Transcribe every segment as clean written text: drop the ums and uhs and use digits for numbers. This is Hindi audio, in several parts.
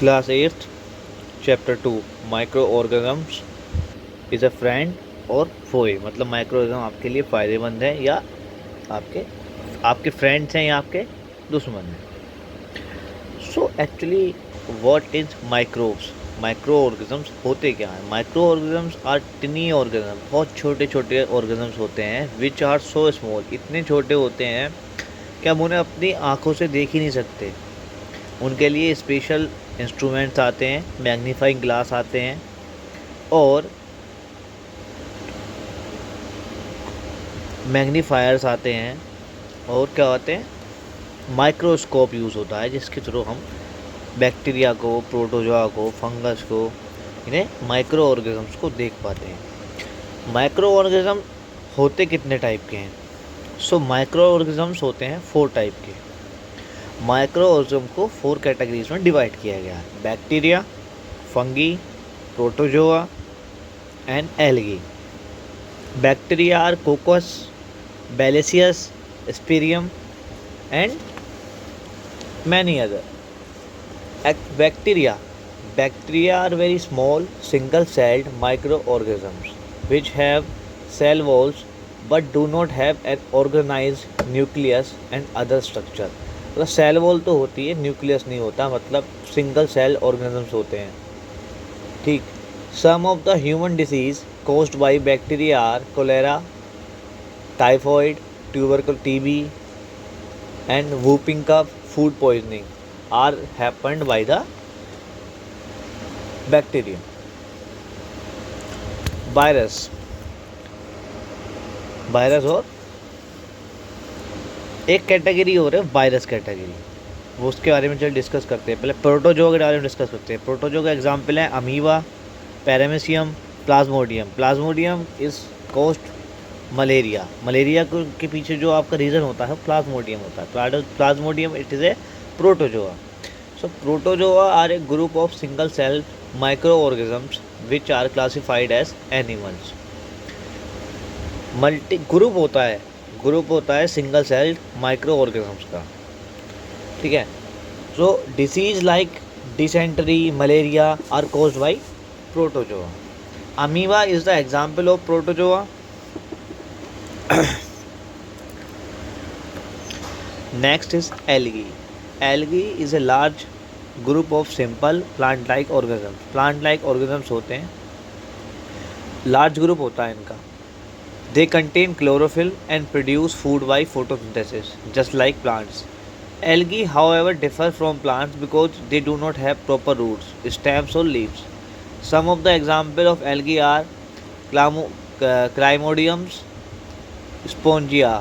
Class 8 chapter 2 micro organisms is a friend और फोए, मतलब माइक्रो ऑर्गेनिज्म आपके लिए फ़ायदेमंद है या आपके आपके फ्रेंड्स हैं या आपके दुश्मन हैं। So actually what is microbes? Micro organisms होते क्या हैं? Micro organisms are tiny organism, बहुत छोटे छोटे ऑर्गेनिजम्स होते हैं विच आर सो स्मॉल, इतने छोटे होते हैं कि हम उन्हें अपनी आँखों से देख ही नहीं सकते। उनके लिए स्पेशल इंस्ट्रूमेंट्स आते हैं, मैग्नीफाइंग ग्लास आते हैं और मैग्नीफायर्स आते हैं और क्या होते हैं, माइक्रोस्कोप यूज़ होता है जिसके थ्रू हम बैक्टीरिया को, प्रोटोजोआ को, फंगस को, इन्हें माइक्रो ऑर्गेनिजम्स को देख पाते हैं। माइक्रो ऑर्गेनिज्म होते कितने टाइप के हैं? सो माइक्रो ऑर्गेनिजम्स होते हैं 4 टाइप के। माइक्रो ऑर्गेनिज्म को 4 कैटेगरीज में डिवाइड किया गया है: bacteria, fungi, protozoa and algae. Bacteria are coccus, bacillus, spirillum and many other. Bacteria are very small single-celled microorganisms which have cell walls but do not have an organized nucleus and other structure. मतलब सेल वॉल तो होती है, न्यूक्लियस नहीं होता, मतलब सिंगल सेल ऑर्गेनिजम्स होते हैं। ठीक। Some of the human disease caused by bacteria are cholera, typhoid, tuberculosis, TB, and whooping cough, food poisoning are happened by the bacteria. Virus और एक कैटेगरी और है वायरस कैटेगरी, वो उसके बारे में चल डिस्कस करते हैं। पहले प्रोटोजोआ के बारे में डिस्कस करते हैं। प्रोटोजोआ का एग्जांपल है amoeba, paramecium, Plasmodium. Plasmodium is cost malaria के पीछे जो आपका रीज़न होता है प्लाज्मोडियम होता है। Plasmodium it is a protozoa. So protozoa are a group of single cell microorganisms which are classified as animals. Multi group होता है सिंगल सेल माइक्रो ऑर्गेनिजम्स का। ठीक है। So disease like dysentery, malaria are caused by protozoa. Amoeba is the example of protozoa. Next is algae. Algae is a large group of simple plant-like organisms. Plant-like organisms होते हैं, large group होता है इनका. They contain chlorophyll and produce food by photosynthesis, just like plants. Algae, however, differ from plants because they do not have proper roots, stems, or leaves. Some of the examples of algae are Climodiums, Spongia,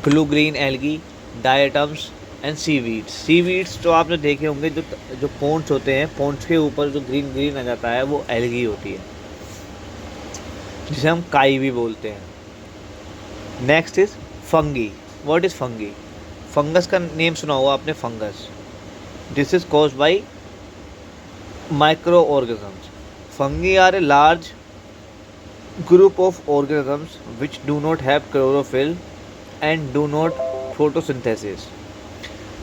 blue green algae, diatoms and seaweeds तो आपने देखे होंगे, जो पोन्स होते हैं, पोन्स के ऊपर जो ग्रीन आ जाता है वो एल्गी होती है, जिसे हम काई भी बोलते हैं। Next is fungi. What is fungi? Fungus का नेम सुना होगा आपने, fungus. This is caused by micro organisms. Fungi are a large group of organisms which do not have chlorophyll and do not photosynthesis.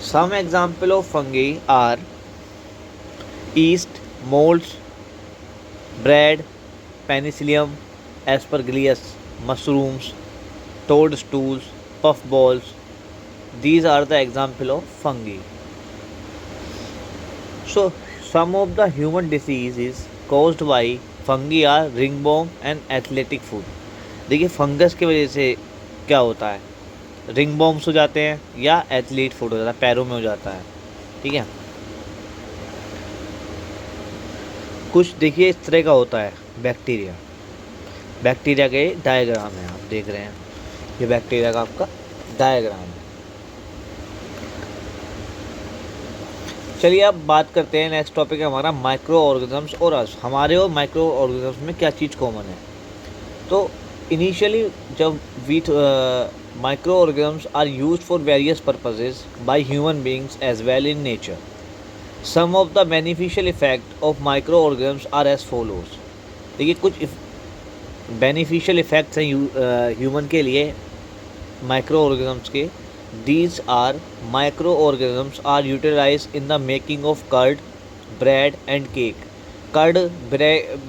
Some example of fungi are yeast, molds, bread, penicillium, aspergillus, mushrooms, toadstools, puffballs. These are the example of fungi. So some of the human diseases caused by fungi are ringworm and athletic food. देखिए फंगस की वजह से क्या होता है, रिंगवॉर्म्स हो जाते हैं या एथलीट फूड हो जाता है, पैरों में हो जाता है। ठीक है। कुछ देखिए इस तरह का होता है बैक्टीरिया के डायग्राम है, आप देख रहे हैं, ये बैक्टीरिया का आपका डायग्राम है। चलिए अब बात करते हैं, नेक्स्ट टॉपिक है हमारा माइक्रो ऑर्गेनिजम्स और अस। हमारे और माइक्रो ऑर्गेनिजम्स में क्या चीज़ कॉमन है? तो इनिशियली जब micro organisms are used for various purposes by human beings as well in nature. Some of the beneficial effect of micro organisms are as follows. देखिए कुछ बेनिफिशियल इफेक्ट्स हैं ह्यूमन के लिए माइक्रो ऑर्गेनिजम्स के। These are microorganisms are utilized in the making of curd, bread and cake. Curd,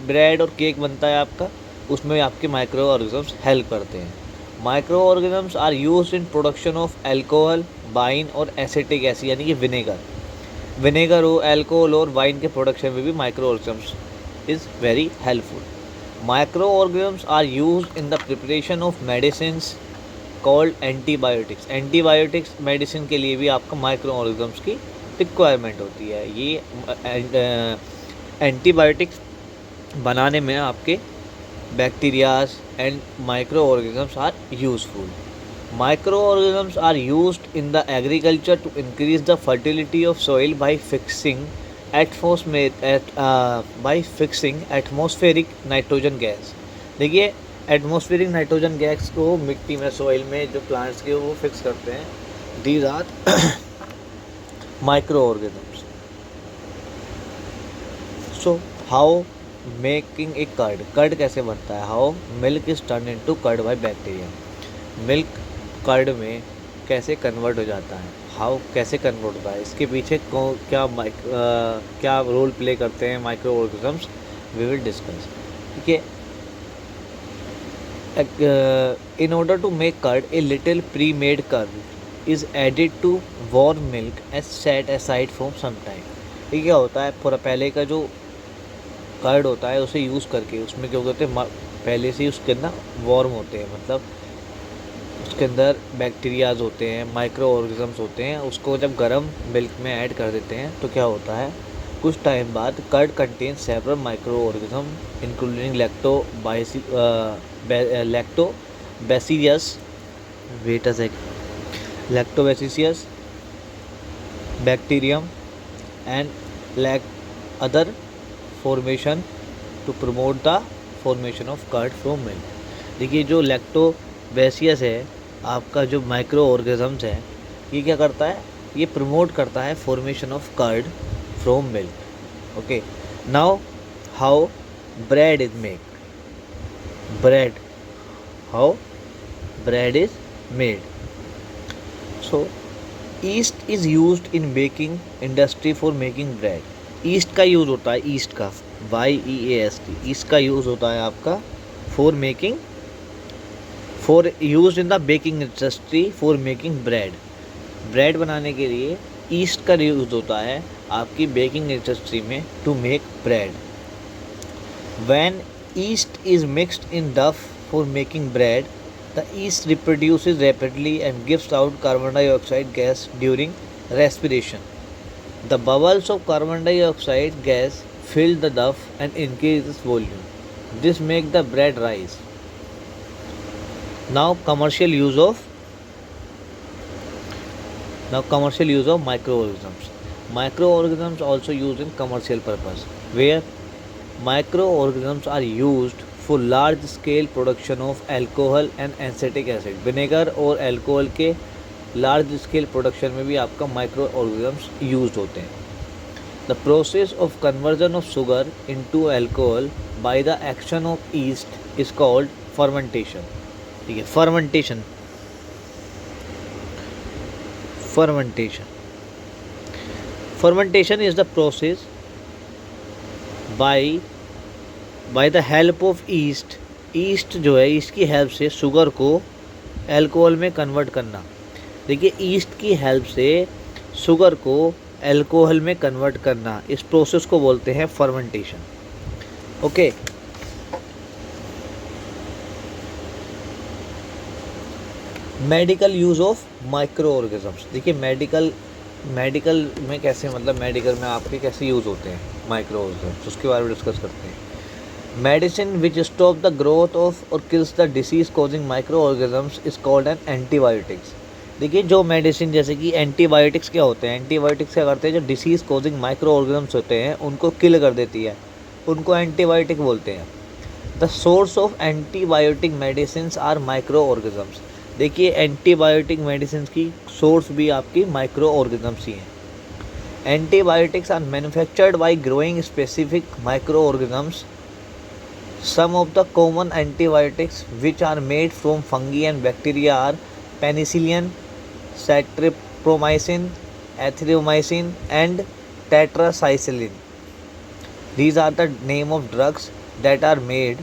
bread और केक बनता है आपका, उसमें आपके माइक्रो ऑर्गेनिजम्स हेल्प करते हैं। Micro organisms are use in production of alcohol, wine और एसिटिक एसिड यानी कि विनेगर हो, एल्कोहल और वाइन के प्रोडक्शन में भी micro organisms is very helpful. Micro organisms are use in the preparation of medicines called antibiotics. Antibiotics medicine के लिए भी आपको माइक्रो ऑर्गेनिजम्स की रिक्वायरमेंट होती है। ये एंटीबायोटिक्स बनाने में आपके bacterias and micro organisms are useful. Micro organisms are used in the agriculture to increase the fertility of soil by fixing atmospheric nitrogen gas. देखिए, एटमॉस्फेरिक नाइट्रोजन गैस को मिट्टी में, सॉइल में जो प्लांट्स के वो फिक्स करते हैं। These are micro organisms. So how making a curd कैसे बनता है? How milk is turn into curd by bacteria. Milk curd में कैसे कन्वर्ट हो जाता है? हाउ कैसे कन्वर्ट होता है? इसके पीछे क्या रोल प्ले करते हैं micro organisms, we will discuss. ठीक है। In order to make curd, a little pre-made curd is added to warm milk and set aside for some time। ये क्या होता है? पूरा पहले का जो कर्ड होता है उसे यूज़ करके उसमें क्या होते हैं, पहले से ही उसके अंदर वार्म होते हैं, मतलब उसके अंदर बैक्टीरियाज होते हैं, माइक्रो ऑर्गेनिजम्स होते हैं। उसको जब गर्म मिल्क में ऐड कर देते हैं तो क्या होता है, कुछ टाइम बाद curd contain several micro organism including lactobacillus, bacterium and other formation to promote the formation of curd from milk. देखिए, जो लैक्टोबैसिलस है आपका, जो माइक्रो ऑर्गेनिजम्स है, ये क्या करता है, ये प्रमोट करता है formation of curd from milk. Okay, now how bread is made. How bread is made. So yeast is used in baking industry for making bread. Yeast का यूज़ होता है, ईस्ट का, YEAST, ईस्ट का यूज़ होता है आपका for use in the baking industry for making bread बनाने के लिए ईस्ट का यूज़ होता है आपकी बेकिंग इंडस्ट्री में to make bread. When yeast is mixed in dough for making bread, the yeast reproduces rapidly and gives out carbon dioxide gas during respiration. The bubbles of carbon dioxide gas fill the duff and increase its volume. This make the bread rise. Now commercial use of microorganisms. Microorganisms also used in commercial purpose, where microorganisms are used for large scale production of alcohol and acetic acid. Vinegar और अल्कोहल के लार्ज स्केल प्रोडक्शन में भी आपका माइक्रो ऑर्गेनिजम्स यूज होते हैं। The process of conversion of sugar into alcohol by the action of yeast is called fermentation. ठीक है, fermentation is the process by the help of yeast जो है, yeast की हेल्प से शुगर को अल्कोहल में कन्वर्ट करना। देखिए, ईस्ट की हेल्प से शुगर को अल्कोहल में कन्वर्ट करना, इस प्रोसेस को बोलते हैं fermentation. Okay, medical use of micro organisms. देखिए, मेडिकल में कैसे, मतलब मेडिकल में आपके कैसे यूज़ होते हैं माइक्रो ऑर्गेनिजम्स, उसके बारे में डिस्कस करते हैं। Medicine which stop the growth of or kills the disease causing microorganisms is called an antibiotics. देखिए, जो मेडिसिन जैसे कि एंटीबायोटिक्स क्या होते हैं, एंटीबायोटिक्स क्या करते हैं, जो डिसीज़ कॉजिंग माइक्रो ऑर्गेनिजम्स होते हैं उनको किल कर देती है, उनको एंटीबायोटिक बोलते हैं। The source of antibiotic medicine are micro organisms. देखिए, एंटीबायोटिक मेडिसिन की सोर्स भी आपकी माइक्रो ऑर्गेनिजम्स ही हैं। Antibiotics are manufactured by growing specific microorganisms. Some of the common antibiotics which are made from fungi and bacteria are penicillin, streptomycin, erythromycin and tetracycline. These are the name of drugs that are made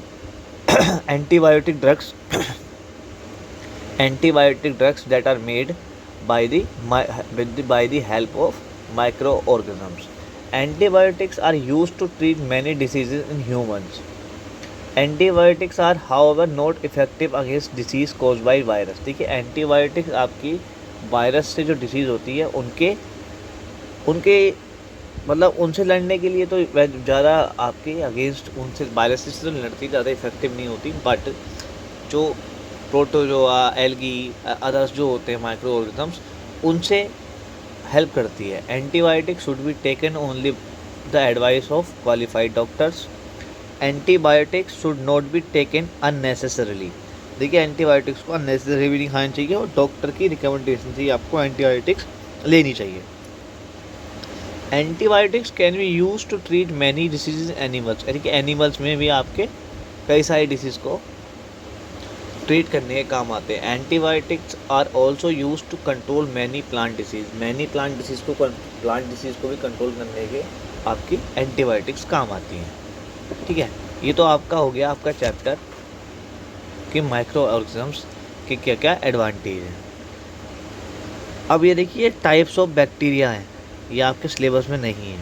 antibiotic drugs antibiotic drugs that are made by the help of microorganisms. Antibiotics are used to treat many diseases in humans. Antibiotics are however not effective against disease caused by virus. देखिए एंटीबायोटिक्स आपकी वायरस से जो डिसीज़ होती है उनके उनके मतलब उनसे लड़ने के लिए तो ज़्यादा आपके अगेंस्ट उनसे वायरस से तो लड़ती ज़्यादा इफेक्टिव नहीं होती, बट जो प्रोटोजोआ, एल्गी, अदर्स जो होते हैं माइक्रो ऑर्गेनिजम्स, उनसे हेल्प करती है. Antibiotic should be taken only the advice of qualified doctors. Antibiotics should not be taken unnecessarily. देखिए एंटीबायोटिक्स को अननेसेसरी भी नहीं खानी चाहिए और डॉक्टर की रिकमेंडेशन से ही आपको एंटीबायोटिक्स लेनी चाहिए. Antibiotics can be use to treat many disease animals. यानी कि एनिमल्स में भी आपके कई सारी डिसीज़ को ट्रीट करने के काम आते हैं. Antibiotics are also use to control many plant disease. Many plant disease को भी कंट्रोल करने के आपकी एंटीबायोटिक्स काम आती हैं. ठीक है, ये तो आपका हो गया आपका चैप्टर कि माइक्रो ऑर्गेनिजम्स के क्या क्या एडवांटेज हैं. अब ये देखिए टाइप्स ऑफ बैक्टीरिया हैं, ये आपके सिलेबस में नहीं है.